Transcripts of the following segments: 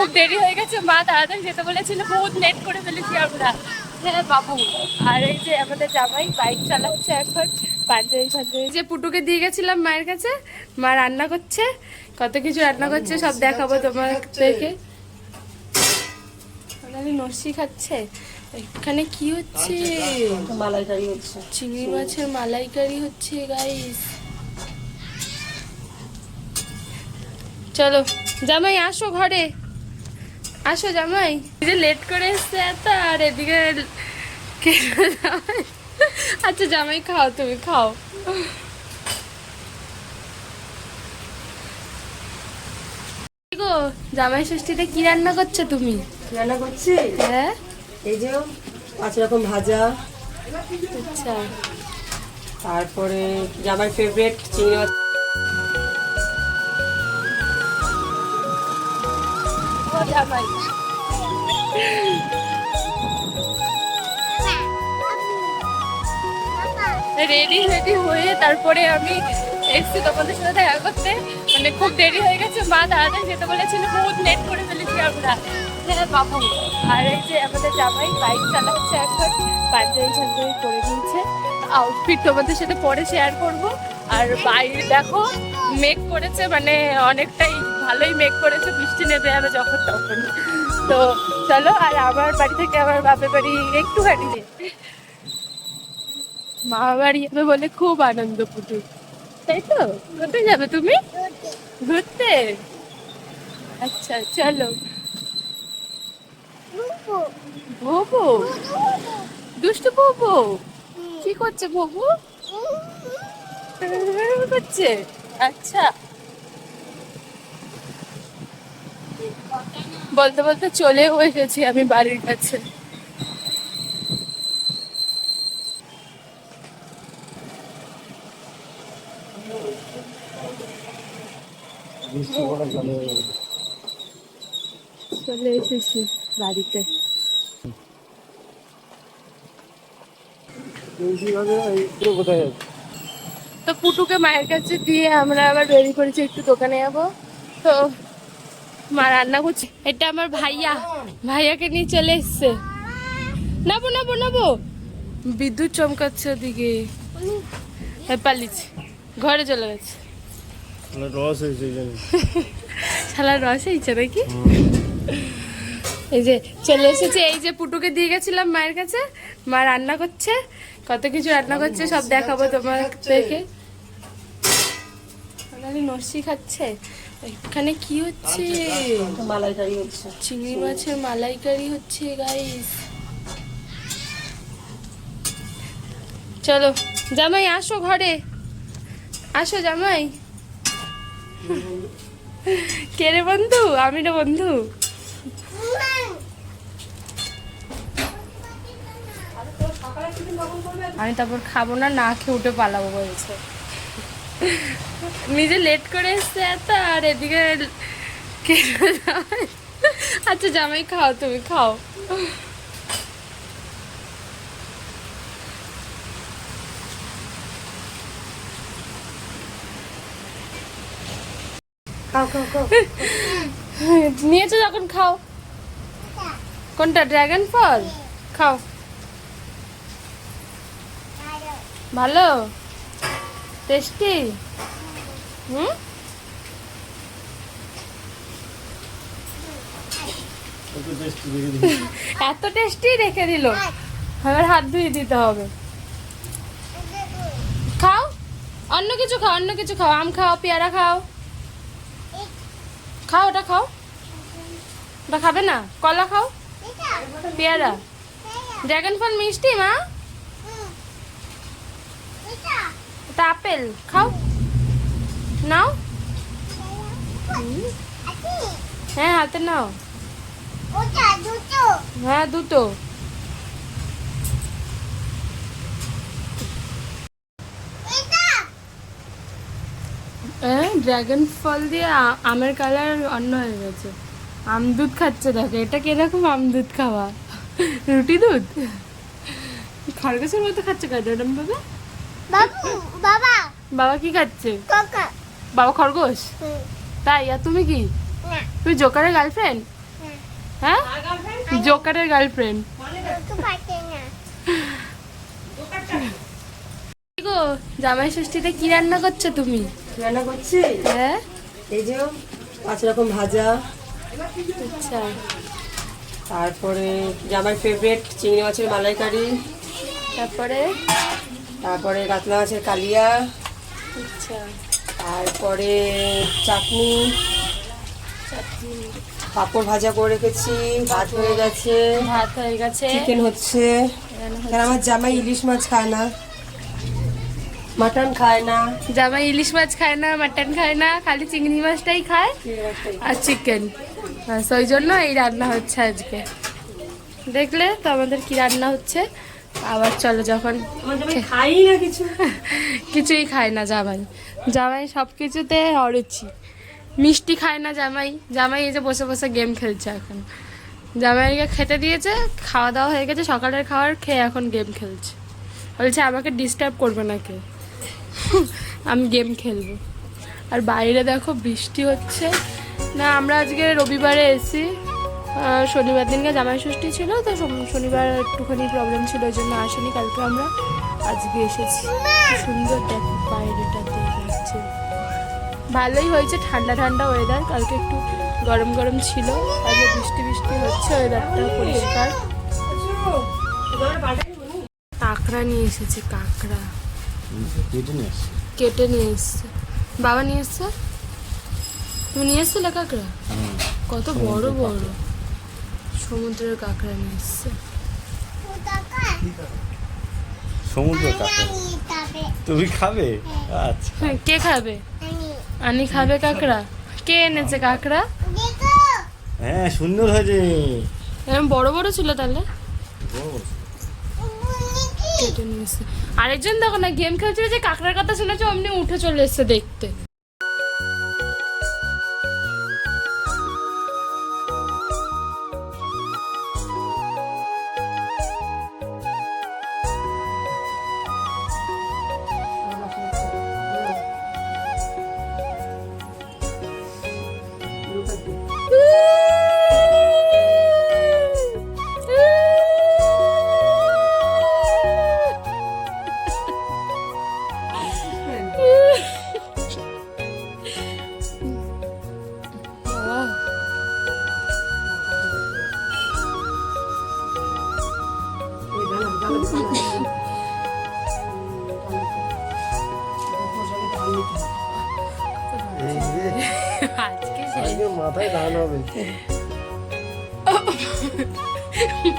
খুব দেরি হয়ে গেছে, মা তাড়াতাড়ি যেতে বলেছিল, বহুত লেট করে ফেলেছি আমরা। হ্যাঁ বাবু। আর এই যে আমাদের জামাই বাইক চালাচ্ছে এখন, পাঞ্জাবি ফাঞ্জাবি যে পুটুকে দিয়ে গেছিলাম মায়ের কাছে, মা রান্না করছে, কত কিছু রান্না করছে, সব দেখাবো তোমাদেরকে। নরসি খাচ্ছে। এখানে কি হচ্ছে? মালাইকারি হচ্ছে, চিংড়ি মাছের মালাইকারি হচ্ছে গাইস। চলো জামাই আসো ঘরে, আসো জামাই। যে লেট করে এসছে এত, আর এদিকে আচ্ছা জামাই খাও, তুমি খাও। গো জামাই ষষ্ঠীতে কি রান্না করছো তুমি? রান্না করছি, হ্যাঁ এই যে 5 রকম ভাজা, আচ্ছা তারপরে আমার ফেভারিট চিংড়ি মাছ। ও জামাই রেডি রেডি হয়ে তারপরে আমি এসছি তোমাদের সাথে দেখা করতে। মানে খুব দেরি হয়ে গেছে, মা তাড়াতাড়ি যেতে বলেছিল, বহুত লেট করে ফেলেছি আমরা। হ্যাঁ বাবু। আর এই যে আমাদের জামাই বাইক চালাচ্ছে এখন, পাঞ্জাবি ফাঞ্জাবি করে নিয়েছে। আউটফিট তোমাদের সাথে পরে শেয়ার করব। আর বাইরে দেখো মেঘ করেছে, মানে অনেকটাই ভালোই মেঘ করেছে, বৃষ্টি নেমে যাবে যখন তখন। তো চলো, আর আমার বাড়ি থেকে আমার বাপের বাড়ি একটুখানি নেই, মা বাড়ি যাবে বলে খুব আনন্দ পুটুর, তাই তো? কোথায় যাবে তুমি? ঘুরতে? আচ্ছা চলো। ভবু, দুষ্টু ভবু কি করছে? ভবু করছে, আচ্ছা। বলতে বলতে চলেও এসেছি আমি বাড়ির কাছে। চলে এসেছি বাড়িতে। তো পুটুকে মায়ের কাছে দিয়ে আমরা আবার বেরিয়ে পড়েছি, একটু দোকানে যাবো। তো মা রান্না করছে, এটা আমার ভাইয়া, ভাইয়াকে নিয়ে চলে এসছে। নাবো নাবো নাবো, বিদ্যুৎ চমকাচ্ছে ওদিকে। পালিয়েছে, ঘরে চলে গেছে। শালার রস হয়েছে নাকি? এই যে চলে এসেছে, এই যে পুটুকে দিয়ে গেছিলাম মায়ের কাছে, মা রান্না করছে, কত কিছু রান্না করছে, সব দেখাবো তোমাদেরকে। নরসি খাচ্ছে। এখানে কি হচ্ছে? মালাইকারি হচ্ছে, চিংড়ি মাছের মালাইকারি হচ্ছে গাইস। চলো জামাই আসো ঘরে, আসো জামাই। কে রে বন্ধু? আমি রে বন্ধু। আমি তারপর খাবো না, না খেয়ে উঠে পালাবো বলছে। নিজে লেট করে এসছে এত, আর এদিকে আচ্ছা জামাই খাও, তুমি খাও। খাও খাও খাও। নিয়েছো যখন খাও। কোনটা? ড্রাগন ফল খাও, ভালো টেস্টি। হুম এত টেস্টি রেখে দিল, এবার হাত ধুয়ে দিতে হবে। খাও, অন্য কিছু খাও, অন্য কিছু খাও, আম খাও, পেয়ারা খাও, খাও ওটা খাও। ওটা খাবে না? কলা খাও, পেয়ারা, ড্রাগন ফল মিষ্টি মা, এটা আপেল খাও, নাও। হ্যাঁ হাতে নাও, হ্যাঁ দুটো। ড্রাগন ফল দিয়ে আমের কালার অন্য হয়ে গেছে। আম দুধ খাচ্ছে, দেখো এটা কিরকম আম দুধ খাওয়া, রুটি দুধ। খরগোশের মতো খাচ্ছে কেন বাবা? বাবা বাবা কি খাচ্ছে? কাকা বাবা খরগোশ? তাই? আর তুমি কি? তুমি জোকারের গার্লফ্রেন্ড? হ্যাঁ জোকারের গার্লফ্রেন্ড। তো পারতে না। গো জামাই ষষ্ঠীতে কি রান্না করছো তুমি? রান্না করছি হ্যাঁ এই যে 5 রকম ভাজা, আচ্ছা তারপরে জামাই ফেভারিট চিংড়ি মাছের মালাইকারি, তারপরে তারপরে কাতলা মাছের কালিয়া, আচ্ছা তারপরে চাটনি, চাটনি, পাঁপড় ভাজা করে রেখেছি, ভাত হয়ে গেছে, ভাত হয়ে গেছে, চিকেন হচ্ছে। রান্না হচ্ছে। কারণ আমার জামাই ইলিশ মাছ খায় না, মাটন খায় না, জামাই ইলিশ মাছ খায় না, মাটন খায় না, খালি চিংড়ি মাছটাই খায় আর চিকেন। ওই জন্য এই রান্না হচ্ছে আজকে। দেখলে তো আমাদের কি রান্না হচ্ছে। আবার চলো যখন আমার জামাই খাই না কিছু। কিছুই খায় না জামাই, জামাই সব কিছুতে অরুচি। মিষ্টি খায় না জামাই, জামাই এই যে বসে বসে গেম খেলছে এখন। জামাইকে খেতে দিয়েছে, খাওয়া দাওয়া হয়ে গেছে, সকালের খাবার খেয়ে এখন গেম খেলছে। বলছে আমাকে ডিস্টার্ব করবে না কেউ, আমি গেম খেলবো। আর বাইরে দেখো বৃষ্টি হচ্ছে না। আমরা আজকে রবিবারে এসি, শনিবার দিনকে জামাই ষষ্ঠী ছিল, তো শনিবার একটুখানি প্রবলেম ছিল, ওই জন্য আসেনি। কালকে আমরা আজকে এসেছি। কি সুন্দর দেখো বাইরেটা দেখছে, ভালোই হয়েছে, ঠান্ডা ঠান্ডা ওয়েদার। কালকে একটু গরম গরম ছিল, আজকে বৃষ্টি বৃষ্টি হচ্ছে, ওয়েদারটা পরিষ্কার। কাঁকড়া নিয়ে এসেছে, কাঁকড়া কেটে নিয়ে এসছে, বাবা নিয়ে এসছে। তুমি নিয়ে এসছিলে কাঁকড়া? কত বড় বড় সমুদ্রের কাঁকড়া নিয়ে এসছে। সমুদ্র কাঁকড়া তুমি খাবে? আচ্ছা হ্যাঁ, কে খাবে? আনি খাবে কাঁকড়া। কে এনেছে কাঁকড়া? হ্যাঁ সুন্দর হয়েছে। এরকম বড় বড় ছিল তাহলে। কেটে নিয়ে এসছে। আরেকজন দেখো না গেম খেলছিল, যে কাঁকড়ার কথা শুনেছে অমনি উঠে চলে এসছে দেখতে। আজকে মাথায় ধান হবে।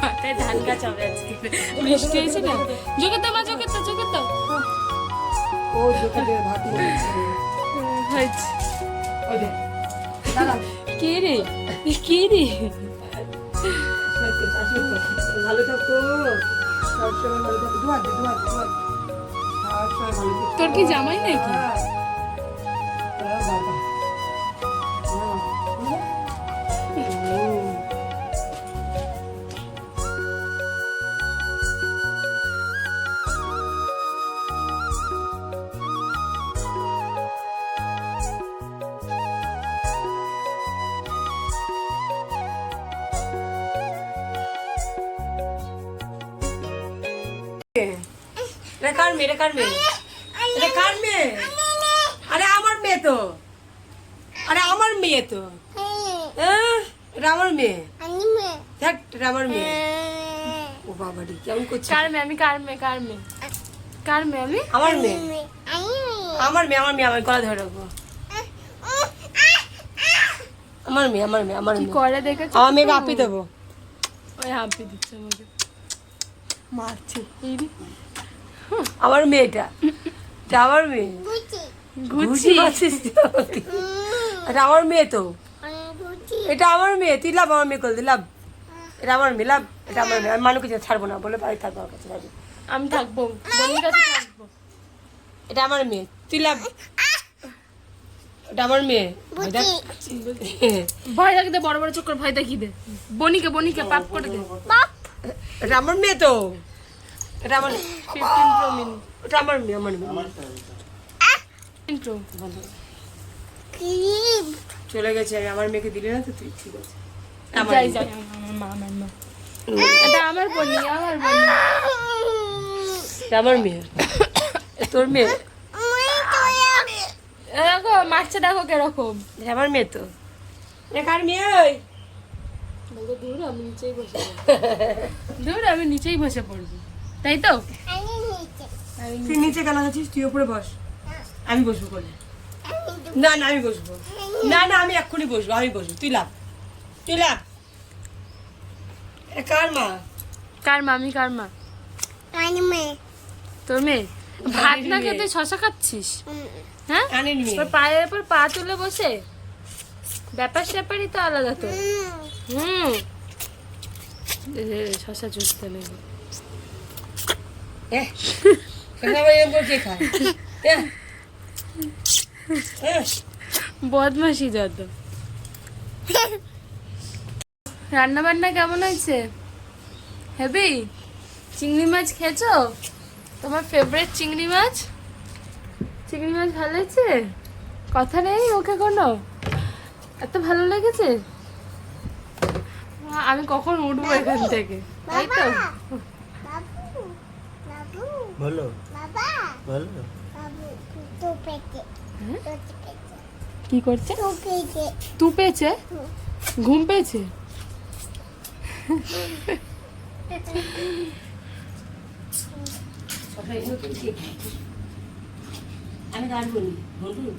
মাথায় ধান গাছ হবে আজকে। বৃষ্টি হয়েছে না, জোকে তো মা, জোকে তো, জোকে তো ও দোকানে ভাত নিয়েছে। হয়েছে। ওই দে দাদা কে রে, কে রে? ভালো থাকো, সবসময় ভালো থাকো, দোয়া দে, দোয়া দে, দোয়া দে। সবসময় ভালো থাকো। তোর কি জামাই নাকি? হ্যাঁ। বাবা। এটা কার মেয়ে? এটা কার মেয়ে? এটা কার মেয়ে? আরে আমার মেয়ে তো, আরে আমার মেয়ে তো। এটা আমার মেয়ে। দেখ এটা আমার মেয়ে। ও বাবা রে কেমন করছে? কার মেয়ে? আমি কার মেয়ে? কার মেয়ে? কার মেয়ে আমি? আমার মেয়ে, আমার মেয়ে, আমার মেয়ে। আমার গলা ধরে রাখবো। আমার মেয়ে, আমার মেয়ে, আমার কি মেয়ে। করে দেখেছো? আমার মেয়েকে আপি দেবো। ওই হাঁপি দিচ্ছে আমাকে, মারছে। এই রে, আমার মেয়েটা, এটা আমার মেয়ে। ঘুচি। এটা আমার মেয়ে তো, এটা আমার মেয়ে। তুই লাভ, আমার মেয়ে করে লাভ। এটা আমার মেয়ে, লাভ। এটা আমার মেয়ে। আমি মানুষকে ছাড়বো না, বলে বাড়ি থাকবো, আমার কাছে থাকবো। আমি থাকবো, বোনের কাছে থাকবো। এটা আমার মেয়ে, তুই লাভ। এটা আমার মেয়ে। ভয় দেখি দে, বড় বড় চোখ করে ভয় দেখি দে। বনিকে, বনিকে পাপ করে দে। এটা আমার মেয়ে তো, এটা আমার 15 Pro mini। এটা আমার মেয়ে, আমার মেয়ে। 15 Pro। চলে গেছে, আমি আমার মেয়েকে দিলে না তো তুই, ঠিক আছে। আমার যাই মেয়ে। যাই আমার মা এটা আমার বোনি আমার বোনি এটা আমার মেয়ে এ তোর মেয়ে দেখো মাছটা দেখো কিরকম এটা আমার মেয়ে তো এটা কার মেয়ে ওই দূর আমি নিচেই বসে দূর আমি নিচেই বসে পড়বো তাই তো তুই নিচে কেন আছিস তুই উপরে বস আমি বসবো করে না না আমি বসবো না না আমি এক্ষুনি বসবো আমি বসবো তুই লাভ এটা কার মা কার মা আমি কার মা তোর মেয়ে ভাত না খেতে শশা খাচ্ছিস হ্যাঁ কানের মেয়ে তোর পায়ের উপর পা তুলে বসে ব্যাপার স্যাপারই তো আলাদা তো হুম শশা চুষতে নেই এরকম করছে খায় বদমাসি যত রান্না বান্না কেমন হয়েছে হেবি চিংড়ি মাছ খেয়েছো তোমার ফেভারিট চিংড়ি মাছ ভালো হয়েছে কথা নেই ওকে কোনো এত ভালো লেগেছে আমি কখন উঠবো এখান থেকে তাই তো বলো বলো কি করছে তু পেয়েছে ঘুম পেয়েছে আমি রাখবো বন্ধু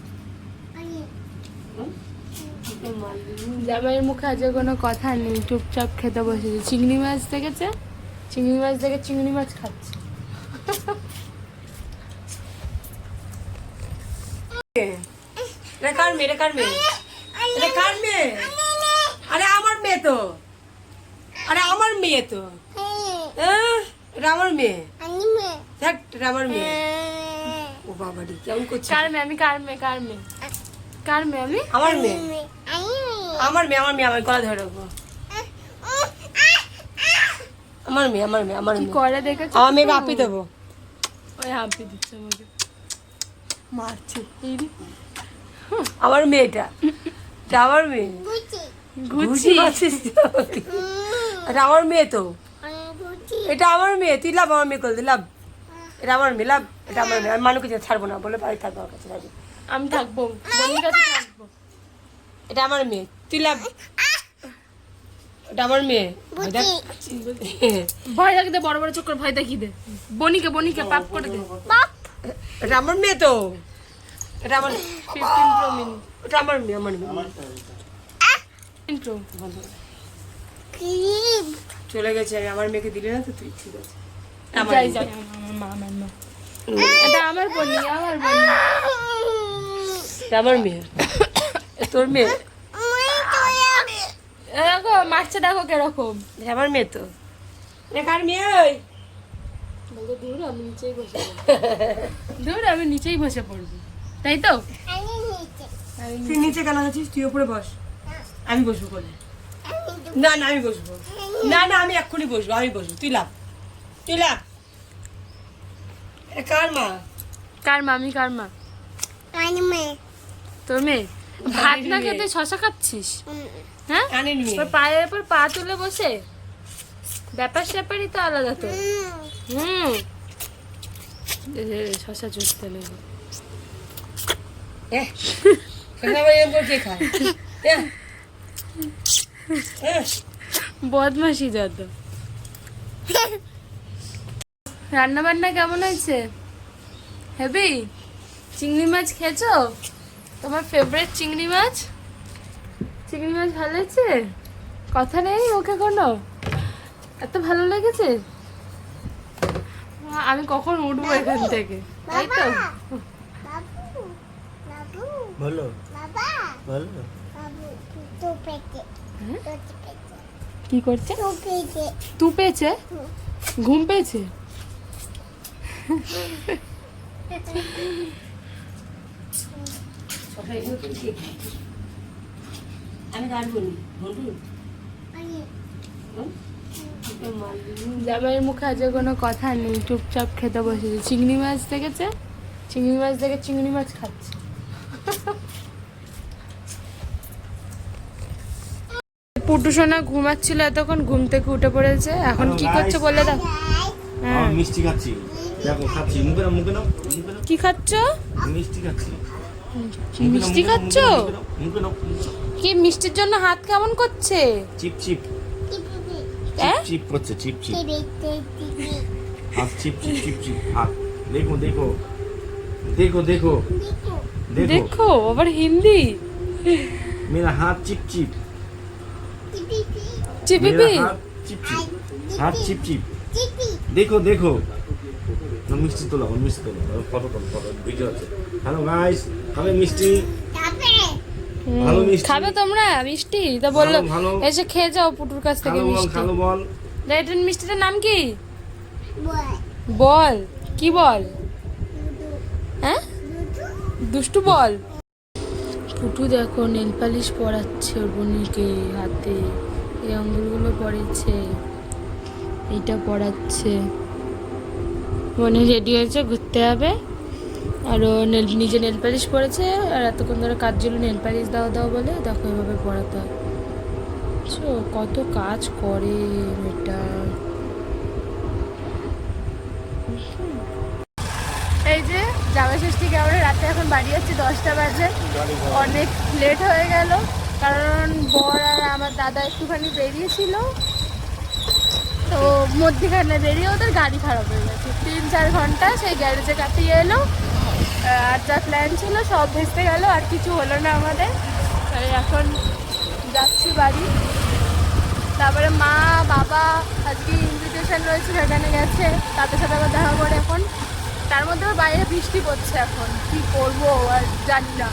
জামাইয়ের মুখে আজ কোনো কথা নেই চুপচাপ খেতে বসেছে চিংড়ি মাছ দেখেছে চিংড়ি মাছ দেখে চিংড়ি মাছ খাচ্ছে এটা কার মেয়ে এটা কার মেয়ে আরে আমার মেয়ে তো এটা আমার মেয়ে দেখ এটা আমার মেয়ে ও বাবা রে কেমন করছে কার মেয়ে আমি কার মেয়ে আমি আমার মেয়ে আমার গলা ধরে রাখবো আমার মেয়ে কি করে দেখেছো আমার মেয়েকে আপি দেবো ওই হাঁপি দিচ্ছে আমাকে মারছে এই রে। আমার মেয়েটা এটা আমার মেয়ে ঘুচি এটা আমার মেয়ে তো এটা আমার মেয়ে তুই লাভ আমার মেয়ে করলি লাভ এটা আমার মেয়ে লাভ এটা আমার মেয়ে আমি মানুষকে ছাড়বো না বলে বাড়ি থাকবো আমার কাছে রাজি আমি থাকবো বোনের কাছে থাকবো এটা আমার মেয়ে তুই লাভ এটা আমার মেয়ে ভয় লাগতে বড় বড় চক্কর ভয় দেখিয়ে দে বনিকে পাপ করে দে এটা আমার মেয়ে তো এটা আমার 15 প্রো মিনি এটা আমার মেয়ে ইন্ট্রো চলে গেছে আমি আমার মেয়েকে দিলে না তো তুই ঠিক আছে আমার যাই মেয়ে। যাই আমার মা এটা আমার বোনি এটা আমার মেয়ে এ তোর মেয়ে দেখো মাছটা দেখো কিরকম এটা আমার মেয়ে তো এটা কার মেয়ে ওই দূর আমি নিচেই বসে পড়বো তাই তো তুই নিচে কেন আছিস তুই উপরে বস আমি বসবো করে না না আমি বসবো না না আমি এক্ষুনি বসবো আমি বসবো তুই লাভ এটা কার মা আমি কার মা তোর মেয়ে ভাত না খেতে শশা খাচ্ছিস হ্যাঁ কানের মেয়ে তোর পায়ের উপর পা তুলে বসে ব্যাপার স্যাপারই তো আলাদা তো হুম শশা চুষতে নেই এরকম করছে খায় বদমাসি যত রান্না বান্না কেমন হয়েছে হেবি চিংড়ি মাছ খেয়েছো তোমার ফেভারিট চিংড়ি মাছ ভালো হয়েছে কথা নেই ওকে কোনো এত ভালো লেগেছে আমি কখন উঠবো এখান থেকে তাই তো বলো বলো কি করছে তু পেয়েছে ঘুম পেয়েছে আমি রাখবো বন্ধু জামাইয়ের মুখে আজ কোনো কথা নেই চুপচাপ খেতে বসেছে চিংড়ি মাছ দেখেছে চিংড়ি মাছ দেখে চিংড়ি মাছ খাচ্ছে পুটু সোনা ঘুমাচ্ছিল এতক্ষণ, ঘুম থেকে উঠে পড়েছে। এখন কি করছে বলে দাও। হ্যাঁ, মিষ্টি খাচ্ছি, দেখো খাচ্ছি, মুখে নাও, মুখে নাও, মুখে নাও। কি খাচ্ছ? মিষ্টি খাচ্ছি। মিষ্টি খাচ্ছ? মুখে নাও। কি মিষ্টির জন্য হাত কেমন করছে? চিপ চিপ হ্যাঁ? চিপ করছে, চিপ চিপ হাত, চিপ চিপ চিপ চিপ হাত। দেখো দেখো দেখো দেখো দেখো দেখো আবার হিন্দি। मेरा हाथ चिप चिप, চিপিপি। मेरा हाथ चिप चिप, हाथ चिप चिप। देखो देखो না মিষ্টি তোলা, মিষ্টি তোলা, ফটো ভিডিও আছে। হ্যালো গাইস, খাবে মিষ্টি? ভালো মিষ্টি খাবে তোমরা মিষ্টি? তা বললো ভালো, ভালো। এসে খেয়ে যাও পুটুর কাছ থেকে খালো বল, মিষ্টি। খালো বল। এটার মিষ্টিটার নাম কি? বল। কি বল? হ্যাঁ, দুষ্টু বল। পুটু দেখো নেল পালিশ পরাচ্ছে ওর বোনকে হাতে, এই আঙ্গুলগুলো পরেছে, এইটা পরাচ্ছে। বোনে রেডি হয়েছে, ঘুরতে যাবে। আর ও নিজে নেল পালিশ পরেছে, আর এতক্ষণ ধরে কাজ ছিল নেল পালিশ দাও দাও বলে, দেখো এভাবে পরাতে হয়। কত কাজ করে মেয়েটা। এই যে জামা ষষ্ঠী কেমন রাতে এখন বাড়ি যাচ্ছি, 10টা বাজে, অনেক লেট হয়ে গেল। কারণ বর আর আমার দাদা একটুখানি বেরিয়েছিল, তো মধ্যখানে বেরিয়ে ওদের গাড়ি খারাপ হয়ে গেছে। 3-4 ঘন্টা সেই গ্যারেজে কাটিয়ে এলো। আর যা প্ল্যান ছিল সব ভেস্তে গেল, আর কিছু হলো না আমাদের। তাই এখন যাচ্ছি বাড়ি। তারপরে মা বাবা আজকে ইনভিটেশন রয়েছে, সেখানে গেছে, তাদের সাথে আবার দেখা করে এখন। তার মধ্যে আবার বাইরে বৃষ্টি পড়ছে, এখন কি করবো আর জানি না।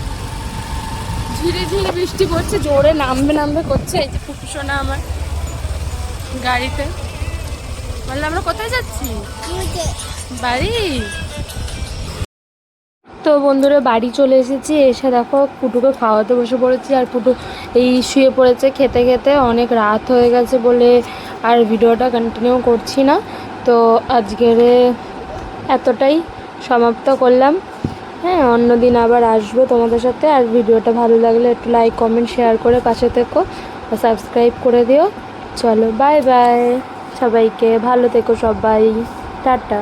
ঝিরি ঝিরি বৃষ্টি পড়ছে, জোরে নামবে নামবে করছে। এই যে পুটু সোনা আমার গাড়িতে। বললে আমরা কোথায় যাচ্ছি? বাড়ি। তো বন্ধুরা বাড়ি চলে এসেছি, এসে দেখো পুটুকে খাওয়াতে বসে পড়েছি। আর পুটু এই শুয়ে পড়েছে খেতে খেতে। অনেক রাত হয়ে গেছে বলে আর ভিডিওটা কন্টিনিউ করছি না। তো আজকের এতটাই সমাপ্ত করলাম। হ্যাঁ, অন্যদিন আবার আসবো তোমাদের সাথে। আর ভিডিওটা ভালো লাগলে একটু লাইক কমেন্ট শেয়ার করে পাশে থেকো, আর সাবস্ক্রাইব করে দিও। চলো বাই বাই সবাইকে, ভালো থেকো সবাই, টাটা।